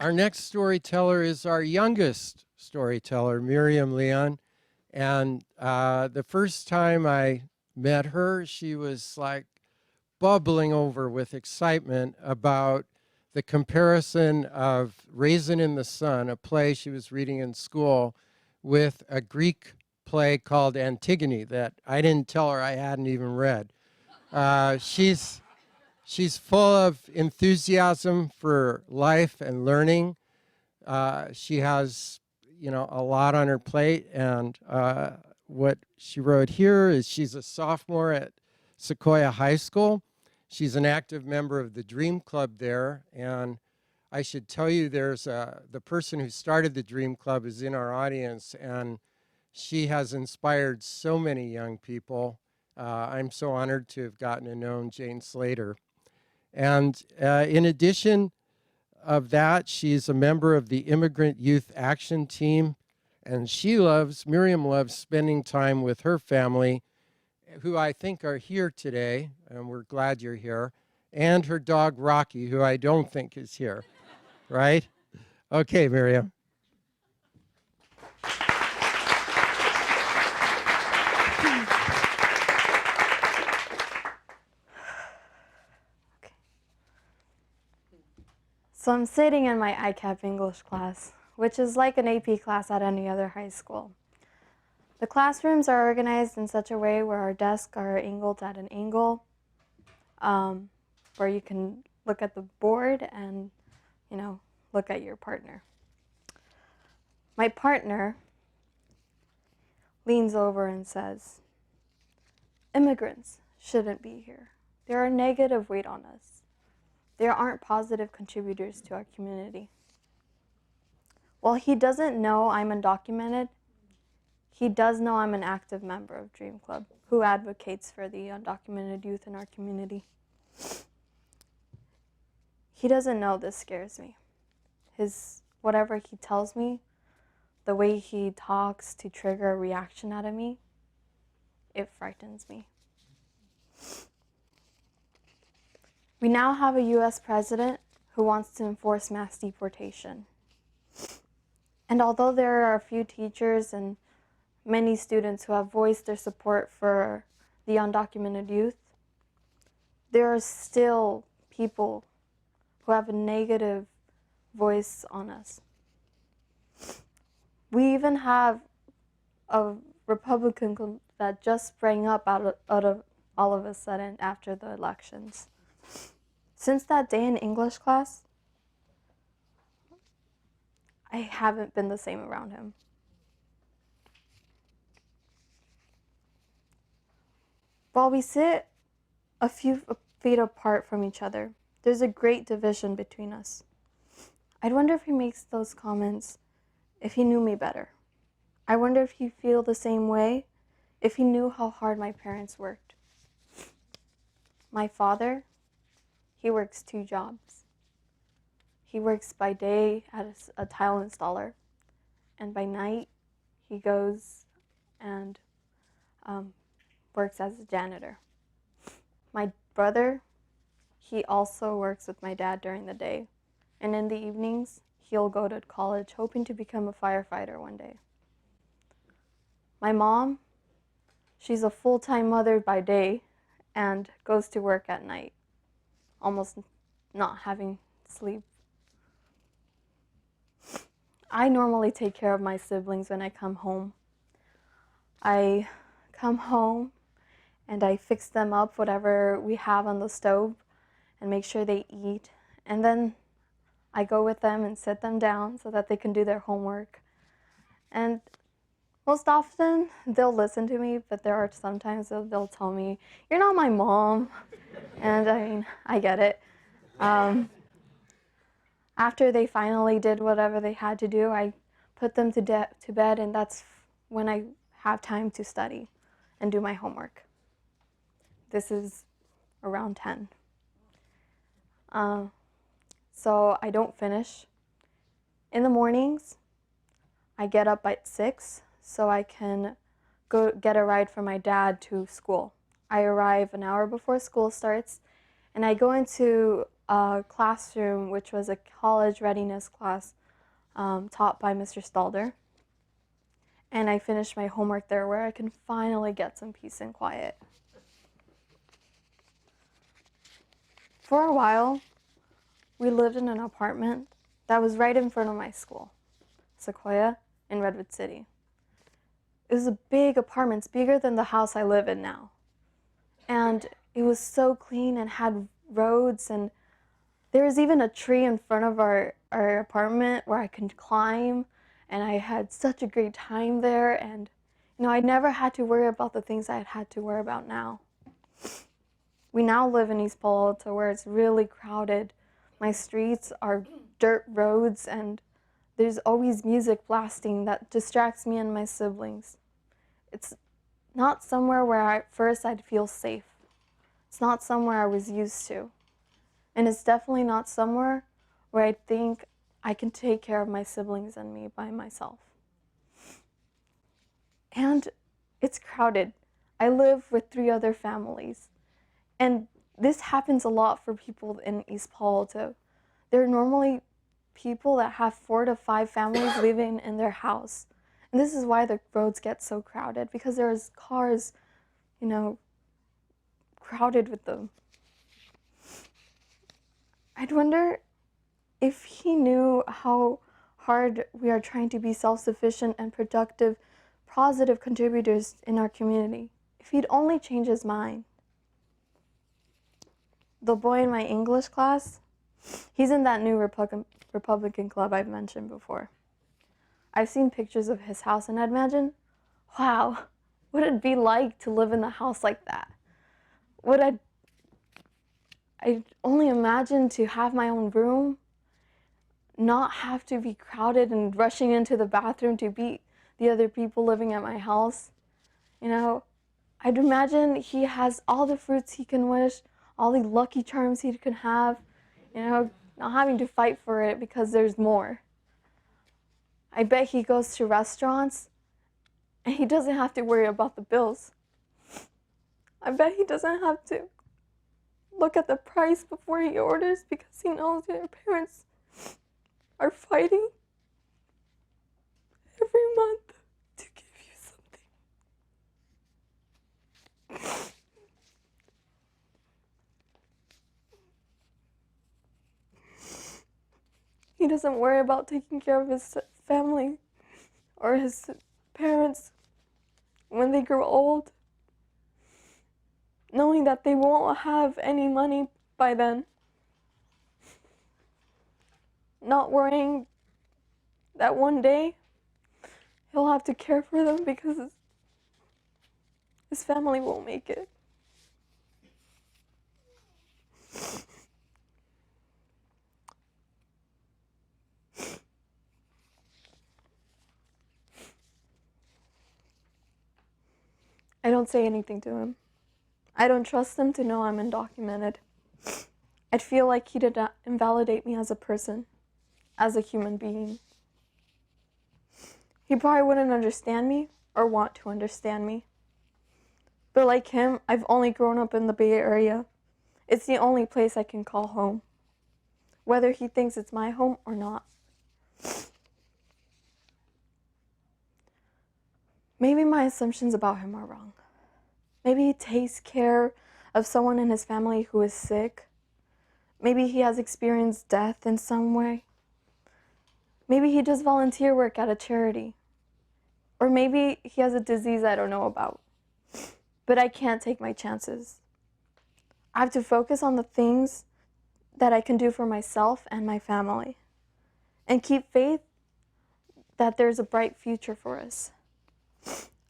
Our next storyteller is our youngest storyteller, Myriam Leon. And the first time I met her, she was like bubbling over with excitement about the comparison of Raisin in the Sun, a play she was reading in school, with a Greek play called Antigone that I didn't tell her I hadn't even read. She's full of enthusiasm for life and learning. She has, a lot on her plate, and what she wrote here is she's a sophomore at Sequoia High School. She's an active member of the Dream Club there, and I should tell you the person who started the Dream Club is in our audience, and she has inspired so many young people. I'm so honored to have gotten to know Jane Slater. And in addition of that, she's a member of the Immigrant Youth Action Team, and Myriam loves spending time with her family, who I think are here today, and we're glad you're here, and her dog Rocky, who I don't think is here, right? Okay, Myriam. So I'm sitting in my ICAP English class, which is like an AP class at any other high school. The classrooms are organized in such a way where our desks are angled at an angle, where you can look at the board and, look at your partner. My partner leans over and says, "Immigrants shouldn't be here. They are a negative weight on us. They aren't positive contributors to our community." While he doesn't know I'm undocumented, he does know I'm an active member of Dream Club who advocates for the undocumented youth in our community. He doesn't know this scares me. Whatever he tells me, the way he talks to trigger a reaction out of me, it frightens me. We now have a US president who wants to enforce mass deportation. And although there are a few teachers and many students who have voiced their support for the undocumented youth, there are still people who have a negative voice on us. We even have a Republican that just sprang up out of all of a sudden after the elections. Since that day in English class, I haven't been the same around him. While we sit a few feet apart from each other, there's a great division between us. I'd wonder if he makes those comments if he knew me better. I wonder if he'd feel the same way if he knew how hard my parents worked. My father, he works 2 jobs. He works by day as a tile installer, and by night he goes and works as a janitor. My brother, he also works with my dad during the day, and in the evenings he'll go to college hoping to become a firefighter one day. My mom, she's a full-time mother by day and goes to work at night, almost not having sleep. I normally take care of my siblings when I come home. I come home and I fix them up whatever we have on the stove and make sure they eat. And then I go with them and sit them down so that they can do their homework. And most often they'll listen to me, but there are sometimes they'll tell me, "You're not my mom." And I mean, I get it. After they finally did whatever they had to do, I put them to bed, and that's when I have time to study and do my homework. This is around 10. So I don't finish. In the mornings, I get up at 6 so I can go get a ride from my dad to school. I arrive an hour before school starts, and I go into a classroom, which was a college readiness class taught by Mr. Stalder. And I finished my homework there where I can finally get some peace and quiet. For a while, we lived in an apartment that was right in front of my school, Sequoia in Redwood City. It was a big apartment, it's bigger than the house I live in now. And it was so clean and had roads, and there was even a tree in front of our apartment where I could climb, and I had such a great time there, and I never had to worry about the things I had to worry about now. We now live in East Palo Alto where it's really crowded. My streets are dirt roads, and there's always music blasting that distracts me and my siblings. It's not somewhere where at first I'd feel safe. It's not somewhere I was used to. And it's definitely not somewhere where I think I can take care of my siblings and me by myself. And it's crowded. I live with 3 other families. And this happens a lot for people in East Palo Alto. There are normally people that have 4 to 5 families living in their house. And this is why the roads get so crowded, because there's cars, crowded with them. I'd wonder if he knew how hard we are trying to be self-sufficient and productive, positive contributors in our community. If he'd only change his mind. The boy in my English class, he's in that new Republican club I've mentioned before. I've seen pictures of his house, and I'd imagine, wow, what it'd be like to live in a house like that. I'd only imagine to have my own room, not have to be crowded and rushing into the bathroom to beat the other people living at my house. I'd imagine he has all the fruits he can wish, all the lucky charms he can have, not having to fight for it because there's more. I bet he goes to restaurants and he doesn't have to worry about the bills. I bet he doesn't have to look at the price before he orders because he knows their parents are fighting every month to give you something. He doesn't worry about taking care of his family or his parents when they grow old, knowing that they won't have any money by then. Not worrying that one day he'll have to care for them because his family won't make it. I don't say anything to him. I don't trust him to know I'm undocumented. I'd feel like he'd invalidate me as a person, as a human being. He probably wouldn't understand me or want to understand me. But like him, I've only grown up in the Bay Area. It's the only place I can call home, whether he thinks it's my home or not. Maybe my assumptions about him are wrong. Maybe he takes care of someone in his family who is sick. Maybe he has experienced death in some way. Maybe he does volunteer work at a charity. Or maybe he has a disease I don't know about. But I can't take my chances. I have to focus on the things that I can do for myself and my family, and keep faith that there's a bright future for us.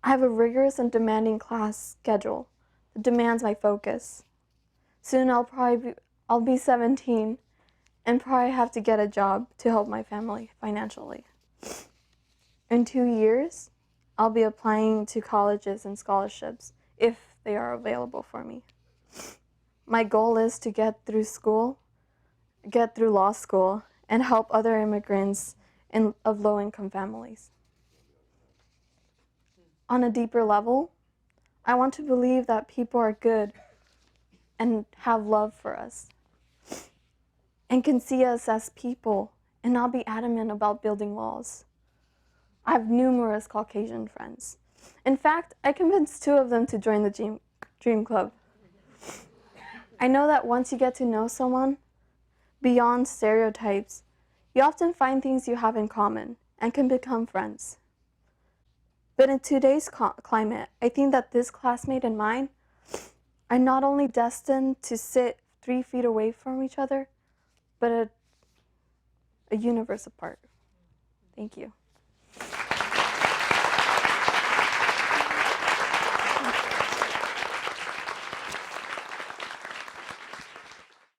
I have a rigorous and demanding class schedule that demands my focus. Soon I'll be 17 and probably have to get a job to help my family financially. In 2 years, I'll be applying to colleges and scholarships if they are available for me. My goal is to get through law school, and help other immigrants of low-income families. On a deeper level, I want to believe that people are good and have love for us. and can see us as people and not be adamant about building walls. I have numerous Caucasian friends. In fact, I convinced 2 of them to join the Dream Club. I know that once you get to know someone, beyond stereotypes, you often find things you have in common and can become friends. But in today's climate, I think that this classmate and mine are not only destined to sit 3 feet away from each other, but a universe apart. Thank you.